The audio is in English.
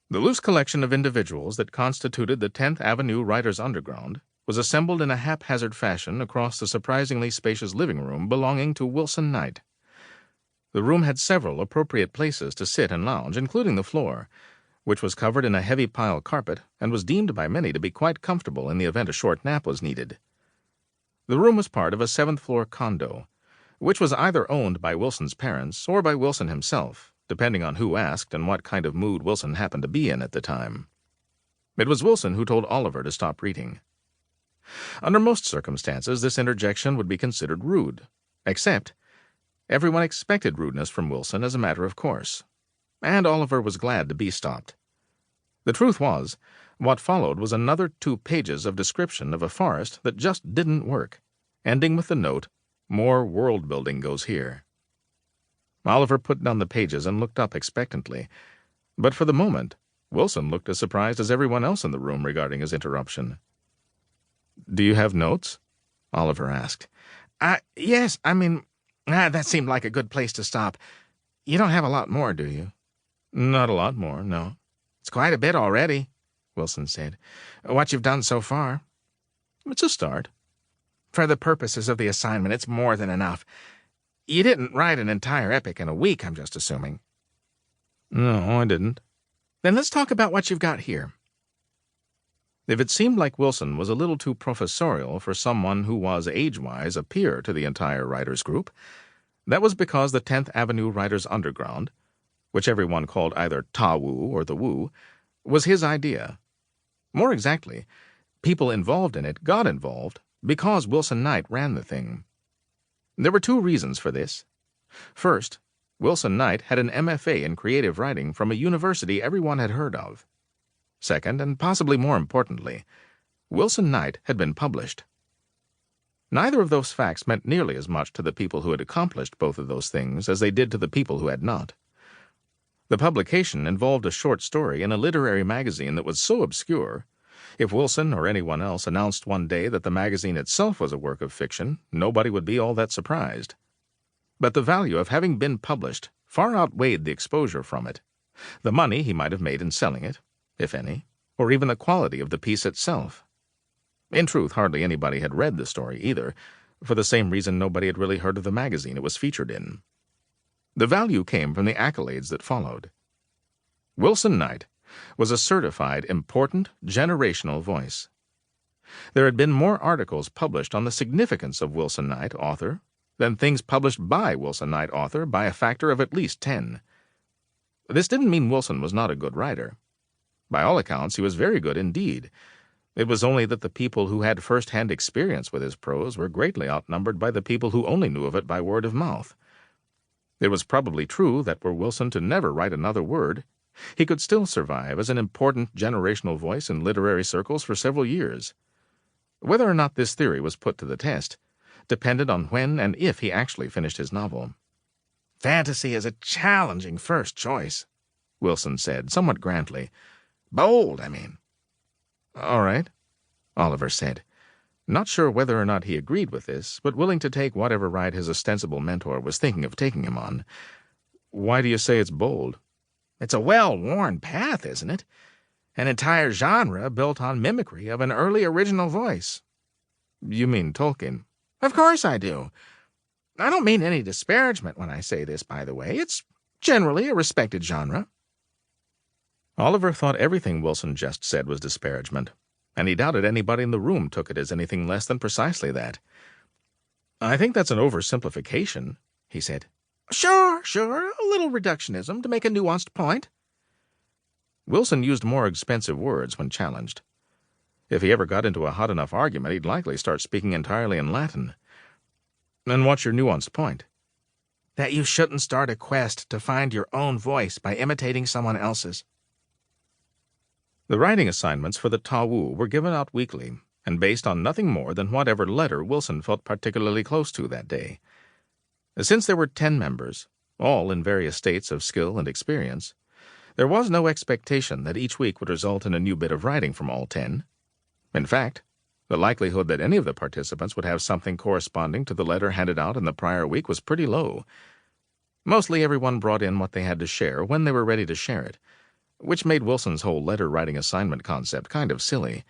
The loose collection of individuals that constituted the 10th Avenue Writers' Underground was assembled in a haphazard fashion across the surprisingly spacious living room belonging to Wilson Knight. The room had several appropriate places to sit and lounge, including the floor, which was covered in a heavy pile carpet and was deemed by many to be quite comfortable in the event a short nap was needed. The room was part of a 7th-floor condo, which was either owned by Wilson's parents or by Wilson himself, depending on who asked and what kind of mood Wilson happened to be in at the time. It was Wilson who told Oliver to stop reading. Under most circumstances, this interjection would be considered rude, except everyone expected rudeness from Wilson as a matter of course, and Oliver was glad to be stopped. The truth was, what followed was another 2 pages of description of a forest that just didn't work, ending with the note, "More world-building goes here." Oliver put down the pages and looked up expectantly, but for the moment, Wilson looked as surprised as everyone else in the room regarding his interruption. "Do you have notes?" Oliver asked. Yes, that seemed like a good place to stop. You don't have a lot more, do you?" "Not a lot more, no." "It's quite a bit already," Wilson said. "What you've done so far." "It's a start." "For the purposes of the assignment, it's more than enough. You didn't write an entire epic in a week, I'm just assuming." "No, I didn't." "Then let's talk about what you've got here." If it seemed like Wilson was a little too professorial for someone who was age-wise a peer to the entire writers' group, that was because the 10th Avenue Writers' Underground, which everyone called either Ta-Woo or the Woo, was his idea. More exactly, people involved in it got involved because Wilson Knight ran the thing. There were 2 reasons for this. First, Wilson Knight had an MFA in creative writing from a university everyone had heard of. Second, and possibly more importantly, Wilson Knight had been published. Neither of those facts meant nearly as much to the people who had accomplished both of those things as they did to the people who had not. The publication involved a short story in a literary magazine that was so obscure, if Wilson or anyone else announced one day that the magazine itself was a work of fiction, nobody would be all that surprised. But the value of having been published far outweighed the exposure from it, the money he might have made in selling it, if any, or even the quality of the piece itself. In truth, hardly anybody had read the story either, for the same reason nobody had really heard of the magazine it was featured in. The value came from the accolades that followed. Wilson Knight was a certified, important, generational voice. There had been more articles published on the significance of Wilson Knight, author, than things published by Wilson Knight, author, by a factor of at least 10. This didn't mean Wilson was not a good writer. By all accounts, he was very good indeed. It was only that the people who had first-hand experience with his prose were greatly outnumbered by the people who only knew of it by word of mouth. It was probably true that were Wilson to never write another word, he could still survive as an important generational voice in literary circles for several years. Whether or not this theory was put to the test depended on when and if he actually finished his novel. "Fantasy is a challenging first choice," Wilson said, somewhat grandly. "Bold, I mean." "All right," Oliver said, not sure whether or not he agreed with this, but willing to take whatever ride his ostensible mentor was thinking of taking him on. "Why do you say it's bold?" "It's a well-worn path, isn't it? An entire genre built on mimicry of an early original voice." "You mean Tolkien?" "Of course I do. I don't mean any disparagement when I say this, by the way. It's generally a respected genre." Oliver thought everything Wilson just said was disparagement, and he doubted anybody in the room took it as anything less than precisely that. "I think that's an oversimplification," he said. Sure, a little reductionism to make a nuanced point." Wilson used more expensive words when challenged. If he ever got into a hot enough argument, he'd likely start speaking entirely in Latin. "And what's your nuanced point?" "That you shouldn't start a quest to find your own voice by imitating someone else's." The writing assignments for the Ta-Woo were given out weekly and based on nothing more than whatever letter Wilson felt particularly close to that day. Since there were 10 members, all in various states of skill and experience, there was no expectation that each week would result in a new bit of writing from all 10. In fact, the likelihood that any of the participants would have something corresponding to the letter handed out in the prior week was pretty low. Mostly everyone brought in what they had to share when they were ready to share it, which made Wilson's whole letter-writing assignment concept kind of silly.